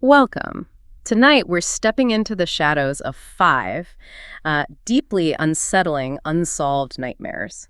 Welcome. Tonight, we're stepping into the shadows of five deeply unsettling, unsolved nightmares.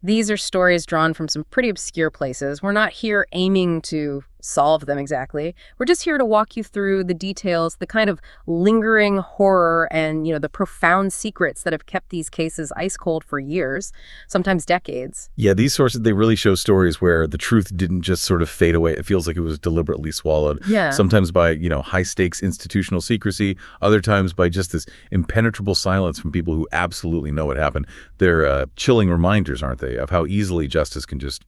These are stories drawn from some pretty obscure places. We're not here aiming to solve them exactly. We're just here to walk you through the details, the kind of lingering horror and, the profound secrets that have kept these cases ice cold for years, sometimes decades. Yeah, these sources, they really show stories where the truth didn't just sort of fade away. It feels like it was deliberately swallowed. Yeah. Sometimes by, high stakes institutional secrecy, other times by just this impenetrable silence from people who absolutely know what happened. They're chilling reminders, aren't they, of how easily justice can just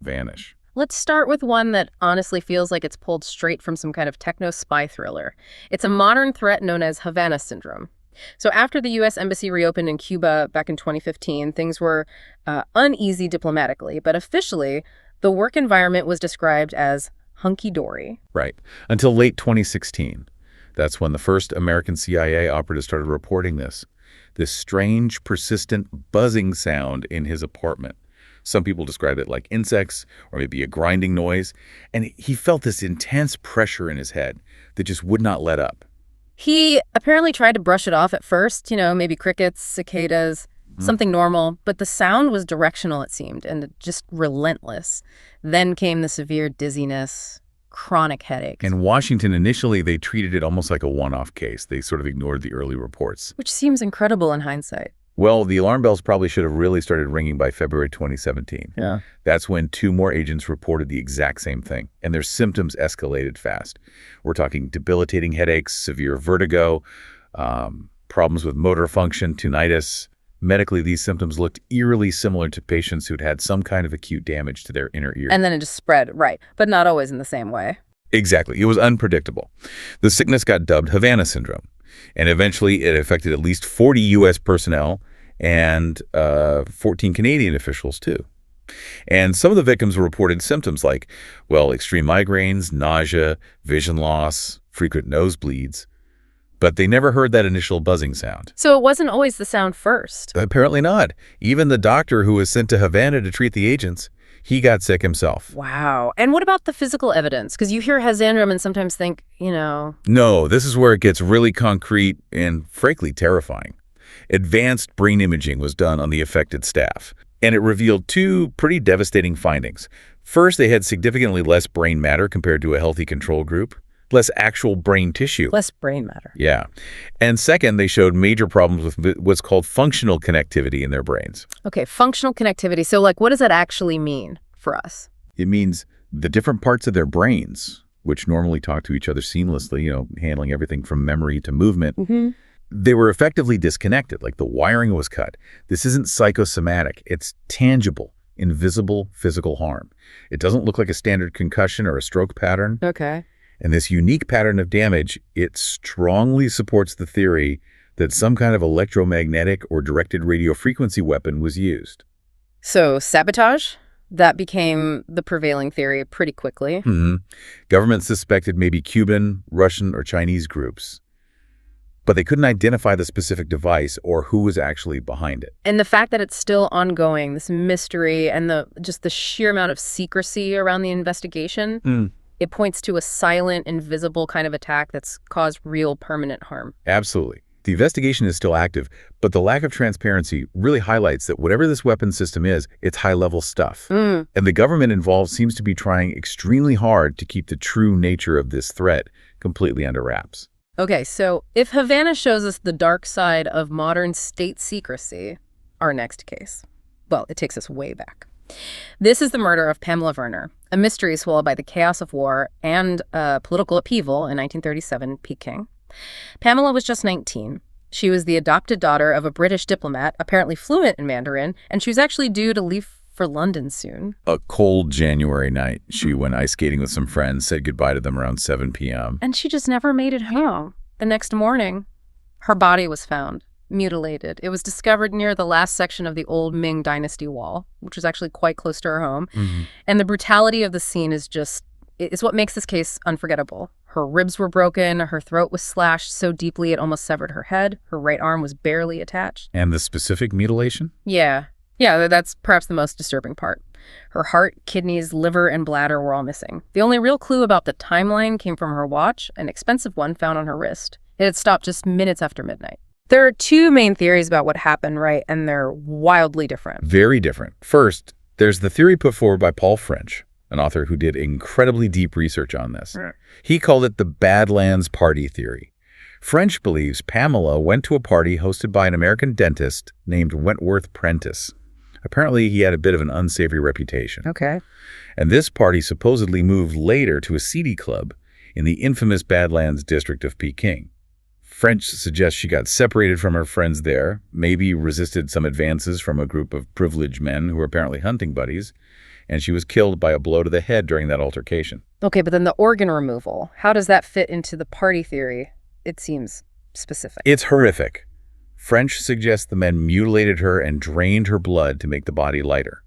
vanish. Let's start with one that honestly feels like it's pulled straight from some kind of techno spy thriller. It's a modern threat known as Havana syndrome. So after the U.S. Embassy reopened in Cuba back in 2015, things were uneasy diplomatically, but officially, the work environment was described as hunky-dory. Right. Until late 2016. That's when the first American CIA operative started reporting this strange, persistent buzzing sound in his apartment. Some people describe it like insects or maybe a grinding noise. And he felt this intense pressure in his head that just would not let up. He apparently tried to brush it off at first, maybe crickets, cicadas, something normal. But the sound was directional, it seemed, and just relentless. Then came the severe dizziness, chronic headaches. In Washington, initially, they treated it almost like a one-off case. They sort of ignored the early reports. Which seems incredible in hindsight. Well, the alarm bells probably should have really started ringing by February 2017. Yeah. That's when two more agents reported the exact same thing, and their symptoms escalated fast. We're talking debilitating headaches, severe vertigo, problems with motor function, tinnitus. Medically, these symptoms looked eerily similar to patients who'd had some kind of acute damage to their inner ear. And then it just spread, right, but not always in the same way. Exactly. It was unpredictable. The sickness got dubbed Havana syndrome. And eventually, it affected at least 40 U.S. personnel and 14 Canadian officials, too. And some of the victims reported symptoms like, extreme migraines, nausea, vision loss, frequent nosebleeds. But they never heard that initial buzzing sound. So it wasn't always the sound first? Apparently not. Even the doctor who was sent to Havana to treat the agents, he got sick himself. Wow. And what about the physical evidence? Because you hear syndrome and sometimes think, No, this is where it gets really concrete and, frankly, terrifying. Advanced brain imaging was done on the affected staff, and it revealed two pretty devastating findings. First, they had significantly less brain matter compared to a healthy control group, less actual brain tissue. Less brain matter. Yeah. And second, they showed major problems with what's called functional connectivity in their brains. Okay, functional connectivity. So, what does that actually mean for us? It means the different parts of their brains, which normally talk to each other seamlessly, handling everything from memory to movement, they were effectively disconnected, like the wiring was cut. This isn't psychosomatic. It's tangible, invisible physical harm. It doesn't look like a standard concussion or a stroke pattern. Okay. And this unique pattern of damage, it strongly supports the theory that some kind of electromagnetic or directed radiofrequency weapon was used. So sabotage? That became the prevailing theory pretty quickly. Government suspected maybe Cuban, Russian, or Chinese groups. But they couldn't identify the specific device or who was actually behind it. And the fact that it's still ongoing, this mystery and the sheer amount of secrecy around the investigation, it points to a silent, invisible kind of attack that's caused real permanent harm. Absolutely. The investigation is still active, but the lack of transparency really highlights that whatever this weapon system is, it's high-level stuff. And the government involved seems to be trying extremely hard to keep the true nature of this threat completely under wraps. Okay, so if Havana shows us the dark side of modern state secrecy, our next case, it takes us way back. This is the murder of Pamela Werner, a mystery swallowed by the chaos of war and political upheaval in 1937 Peking. Pamela was just 19. She was the adopted daughter of a British diplomat, apparently fluent in Mandarin, and she was actually due to leave for London soon. A cold January night, she went ice skating with some friends, said goodbye to them around 7 p.m. And she just never made it home. The next morning, her body was found, mutilated. It was discovered near the last section of the old Ming Dynasty wall, which was actually quite close to her home. And the brutality of the scene is what makes this case unforgettable. Her ribs were broken, her throat was slashed so deeply it almost severed her head, her right arm was barely attached. And the specific mutilation? Yeah, that's perhaps the most disturbing part. Her heart, kidneys, liver, and bladder were all missing. The only real clue about the timeline came from her watch, an expensive one found on her wrist. It had stopped just minutes after midnight. There are two main theories about what happened, right? And they're wildly different. Very different. First, there's the theory put forward by Paul French, an author who did incredibly deep research on this. He called it the Badlands Party theory. French believes Pamela went to a party hosted by an American dentist named Wentworth Prentice. Apparently, he had a bit of an unsavory reputation. Okay. And this party supposedly moved later to a seedy club in the infamous Badlands district of Peking. French suggests she got separated from her friends there, maybe resisted some advances from a group of privileged men who were apparently hunting buddies, and she was killed by a blow to the head during that altercation. Okay, but then the organ removal, how does that fit into the party theory? It seems specific. It's horrific. French suggests the men mutilated her and drained her blood to make the body lighter.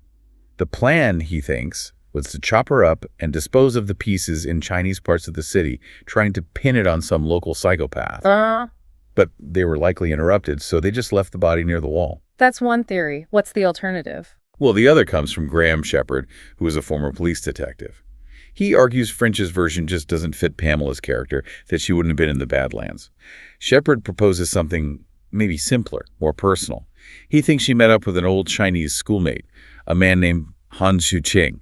The plan, he thinks, was to chop her up and dispose of the pieces in Chinese parts of the city, trying to pin it on some local psychopath. But they were likely interrupted, so they just left the body near the wall. That's one theory. What's the alternative? Well, the other comes from Graham Shepard, who is a former police detective. He argues French's version just doesn't fit Pamela's character, that she wouldn't have been in the Badlands. Shepard proposes something maybe simpler, more personal. He thinks she met up with an old Chinese schoolmate, a man named Han Shuqing,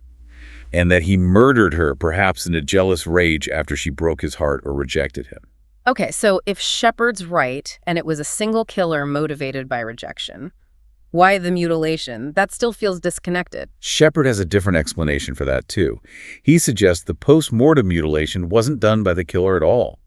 and that he murdered her, perhaps in a jealous rage after she broke his heart or rejected him. Okay, so if Shepard's right, and it was a single killer motivated by rejection, why the mutilation? That still feels disconnected. Shepard has a different explanation for that, too. He suggests the post-mortem mutilation wasn't done by the killer at all.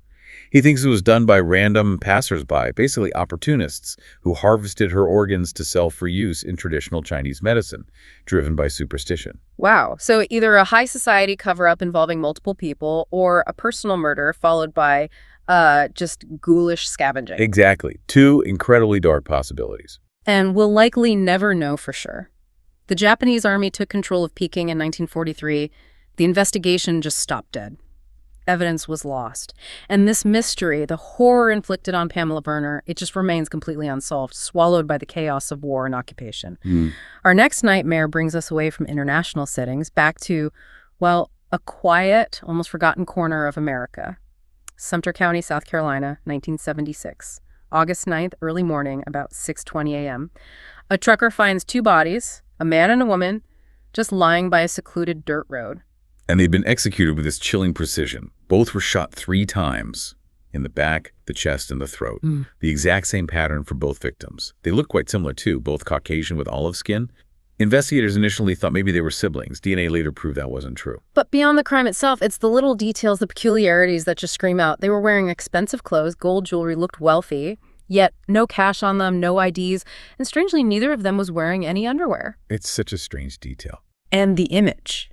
He thinks it was done by random passersby, basically opportunists, who harvested her organs to sell for use in traditional Chinese medicine, driven by superstition. Wow. So either a high society cover-up involving multiple people or a personal murder followed by just ghoulish scavenging. Exactly. Two incredibly dark possibilities. And we'll likely never know for sure. The Japanese army took control of Peking in 1943. The investigation just stopped dead. Evidence was lost. And this mystery, the horror inflicted on Pamela Verner, it just remains completely unsolved, swallowed by the chaos of war and occupation. Our next nightmare brings us away from international settings back to, well, a quiet, almost forgotten corner of America. Sumter County, South Carolina, 1976. August 9th, early morning, about 6:20 a.m. A trucker finds two bodies, a man and a woman, just lying by a secluded dirt road. And they'd been executed with this chilling precision. Both were shot 3 times, in the back, the chest, and the throat. The exact same pattern for both victims. They looked quite similar, too, both Caucasian with olive skin. Investigators initially thought maybe they were siblings. DNA later proved that wasn't true. But beyond the crime itself, it's the little details, the peculiarities that just scream out. They were wearing expensive clothes, gold jewelry, looked wealthy, yet no cash on them, no IDs, and strangely, neither of them was wearing any underwear. It's such a strange detail. And the image.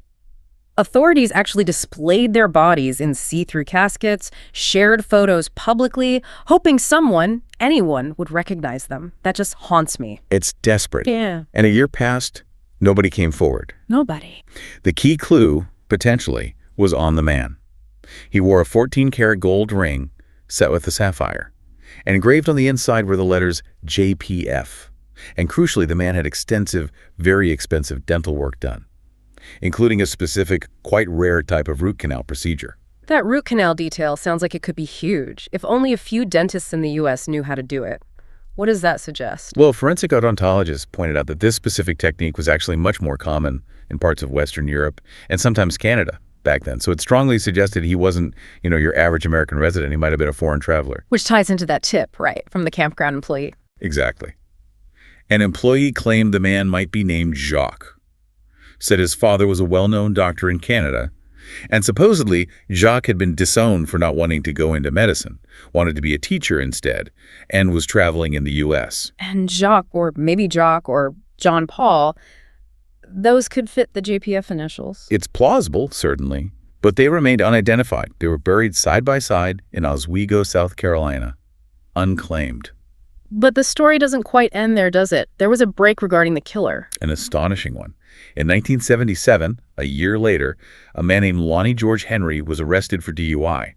Authorities actually displayed their bodies in see-through caskets, shared photos publicly, hoping someone, anyone, would recognize them. That just haunts me. It's desperate. Yeah. And a year passed, nobody came forward. Nobody. The key clue, potentially, was on the man. He wore a 14-karat gold ring set with a sapphire, and engraved on the inside were the letters JPF. And crucially, the man had extensive, very expensive dental work done, including a specific, quite rare type of root canal procedure. That root canal detail sounds like it could be huge, if only a few dentists in the U.S. knew how to do it. What does that suggest? Well, forensic odontologists pointed out that this specific technique was actually much more common in parts of Western Europe and sometimes Canada back then. So it strongly suggested he wasn't, your average American resident. He might have been a foreign traveler. Which ties into that tip, right, from the campground employee. Exactly. An employee claimed the man might be named Jacques. Said his father was a well-known doctor in Canada, and supposedly Jacques had been disowned for not wanting to go into medicine, wanted to be a teacher instead, and was traveling in the U.S. And Jacques, or maybe Jacques, or John Paul, those could fit the JPF initials. It's plausible, certainly, but they remained unidentified. They were buried side by side in Oswego, South Carolina, unclaimed. But the story doesn't quite end there, does it? There was a break regarding the killer. An astonishing one. In 1977, a year later, a man named Lonnie George Henry was arrested for DUI,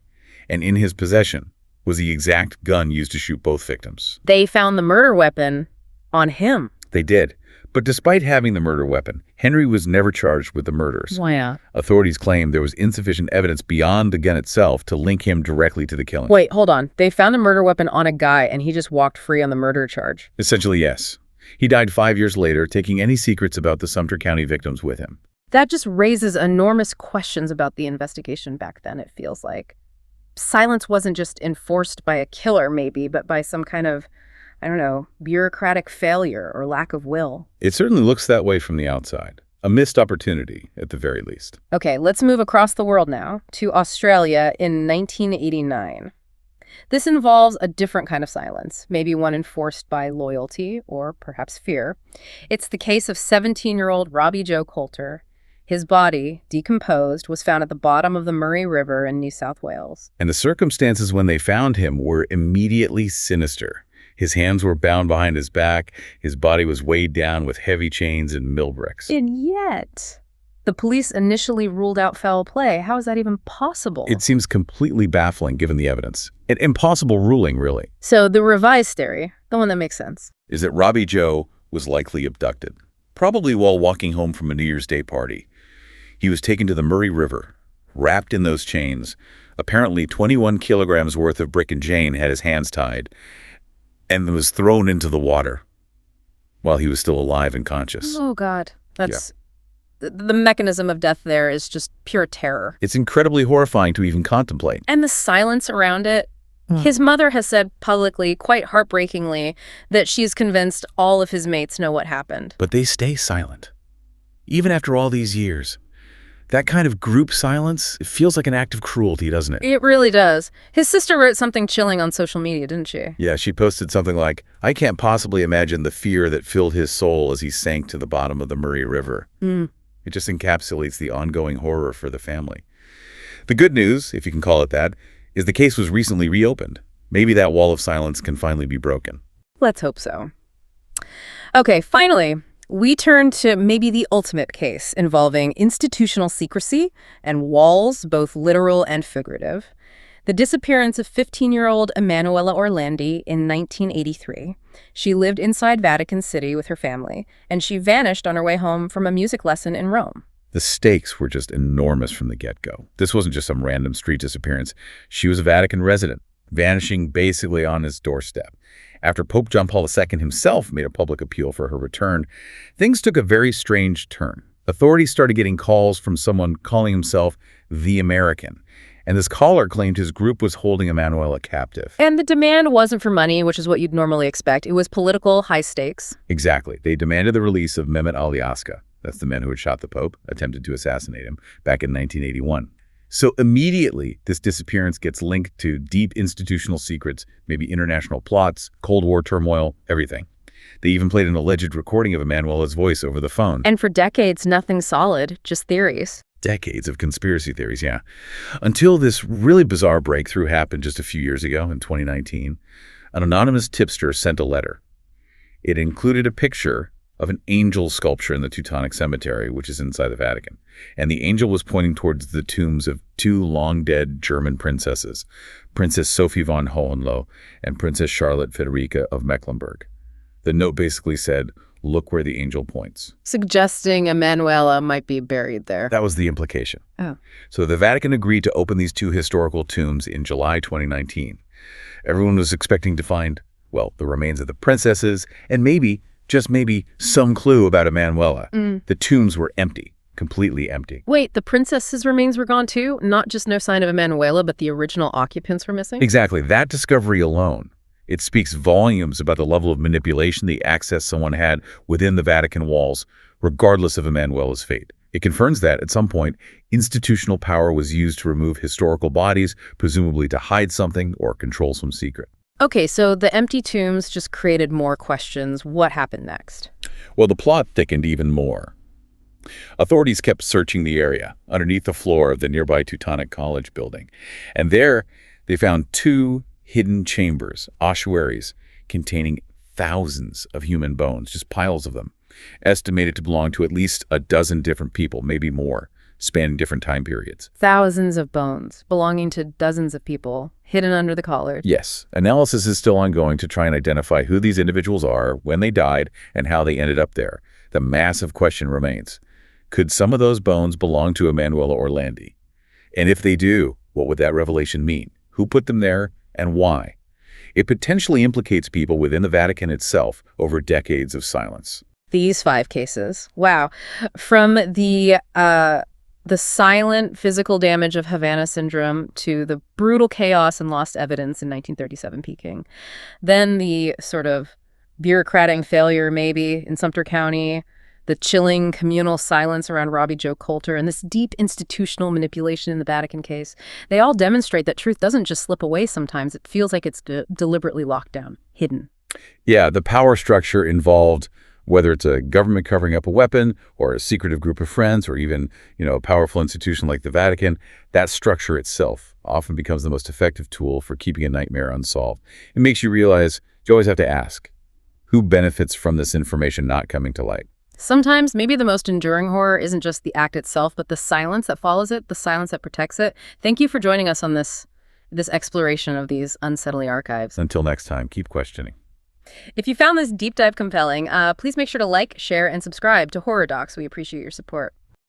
and in his possession was the exact gun used to shoot both victims. They found the murder weapon on him. They did. But despite having the murder weapon, Henry was never charged with the murders. Why not? Authorities claimed there was insufficient evidence beyond the gun itself to link him directly to the killing. Wait, hold on. They found the murder weapon on a guy and he just walked free on the murder charge. Essentially, yes. He died 5 years later, taking any secrets about the Sumter County victims with him. That just raises enormous questions about the investigation back then, it feels like. Silence wasn't just enforced by a killer, maybe, but by some kind of, I don't know, bureaucratic failure or lack of will. It certainly looks that way from the outside. A missed opportunity, at the very least. Okay, let's move across the world now to Australia in 1989. This involves a different kind of silence, maybe one enforced by loyalty or perhaps fear. It's the case of 17-year-old Robbie Joe Coulter. His body, decomposed, was found at the bottom of the Murray River in New South Wales. And the circumstances when they found him were immediately sinister. His hands were bound behind his back. His body was weighed down with heavy chains and mill bricks. And yet, the police initially ruled out foul play. How is that even possible? It seems completely baffling given the evidence. An impossible ruling, really. So the revised theory, the one that makes sense, is that Robbie Joe was likely abducted, probably while walking home from a New Year's Day party. He was taken to the Murray River, wrapped in those chains. Apparently 21 kilograms worth of brick and chain had his hands tied, and was thrown into the water while he was still alive and conscious. Oh, God. That's... Yeah. The mechanism of death there is just pure terror. It's incredibly horrifying to even contemplate. And the silence around it. His mother has said publicly, quite heartbreakingly, that she's convinced all of his mates know what happened. But they stay silent. Even after all these years. That kind of group silence, it feels like an act of cruelty, doesn't it? It really does. His sister wrote something chilling on social media, didn't she? Yeah, she posted something like, "I can't possibly imagine the fear that filled his soul as he sank to the bottom of the Murray River." It just encapsulates the ongoing horror for the family. The good news, if you can call it that, is the case was recently reopened. Maybe that wall of silence can finally be broken. Let's hope so. Okay, finally, we turn to maybe the ultimate case involving institutional secrecy and walls, both literal and figurative. The disappearance of 15-year-old Emanuela Orlandi in 1983. She lived inside Vatican City with her family, and she vanished on her way home from a music lesson in Rome. The stakes were just enormous from the get-go. This wasn't just some random street disappearance. She was a Vatican resident, vanishing basically on his doorstep. After Pope John Paul II himself made a public appeal for her return, things took a very strange turn. Authorities started getting calls from someone calling himself the American. And this caller claimed his group was holding Emanuela captive. And the demand wasn't for money, which is what you'd normally expect. It was political, high stakes. Exactly. They demanded the release of Mehmet Ali Aska. That's the man who had shot the Pope, attempted to assassinate him back in 1981. So immediately, this disappearance gets linked to deep institutional secrets, maybe international plots, Cold War turmoil, everything. They even played an alleged recording of Emanuela's voice over the phone. And for decades, nothing solid, just theories. Decades of conspiracy theories, yeah. Until this really bizarre breakthrough happened just a few years ago in 2019. An anonymous tipster sent a letter. It included a picture of an angel sculpture in the Teutonic Cemetery, which is inside the Vatican. And the angel was pointing towards the tombs of two long-dead German princesses, Princess Sophie von Hohenlohe and Princess Charlotte Federica of Mecklenburg. The note basically said, "Look where the angel points." Suggesting Emanuela might be buried there. That was the implication. Oh. So the Vatican agreed to open these two historical tombs in July 2019. Everyone was expecting to find, well, the remains of the princesses and maybe, just maybe, some clue about Emanuela. The tombs were empty, completely empty. Wait, the princesses' remains were gone too? Not just no sign of Emanuela, but the original occupants were missing? Exactly. That discovery alone, it speaks volumes about the level of manipulation, the access someone had within the Vatican walls, regardless of Emanuela's fate. It confirms that, at some point, institutional power was used to remove historical bodies, presumably to hide something or control some secret. Okay, so the empty tombs just created more questions. What happened next? Well, the plot thickened even more. Authorities kept searching the area underneath the floor of the nearby Teutonic College building. And there, they found two hidden chambers, ossuaries, containing thousands of human bones, just piles of them, estimated to belong to at least a dozen different people, maybe more, spanning different time periods. Thousands of bones belonging to dozens of people Hidden under the collar. Yes, analysis is still ongoing to try and identify who these individuals are, when they died, and how they ended up there. The massive question remains. Could some of those bones belong to Emanuela Orlandi? And if they do, what would that revelation mean? Who put them there, and why? It potentially implicates people within the Vatican itself over decades of silence. These 5 cases. Wow. From the silent physical damage of Havana syndrome to the brutal chaos and lost evidence in 1937 Peking. Then the sort of bureaucratic failure maybe in Sumter County, the chilling communal silence around Robbie Joe Coulter, and this deep institutional manipulation in the Vatican case. They all demonstrate that truth doesn't just slip away sometimes. It feels like it's deliberately locked down, hidden. Yeah, the power structure involved, whether it's a government covering up a weapon or a secretive group of friends or even, a powerful institution like the Vatican, that structure itself often becomes the most effective tool for keeping a nightmare unsolved. It makes you realize you always have to ask, who benefits from this information not coming to light? Sometimes maybe the most enduring horror isn't just the act itself, but the silence that follows it, the silence that protects it. Thank you for joining us on this exploration of these unsettling archives. Until next time, keep questioning. If you found this deep dive compelling, please make sure to like, share, and subscribe to Horror Docs. We appreciate your support.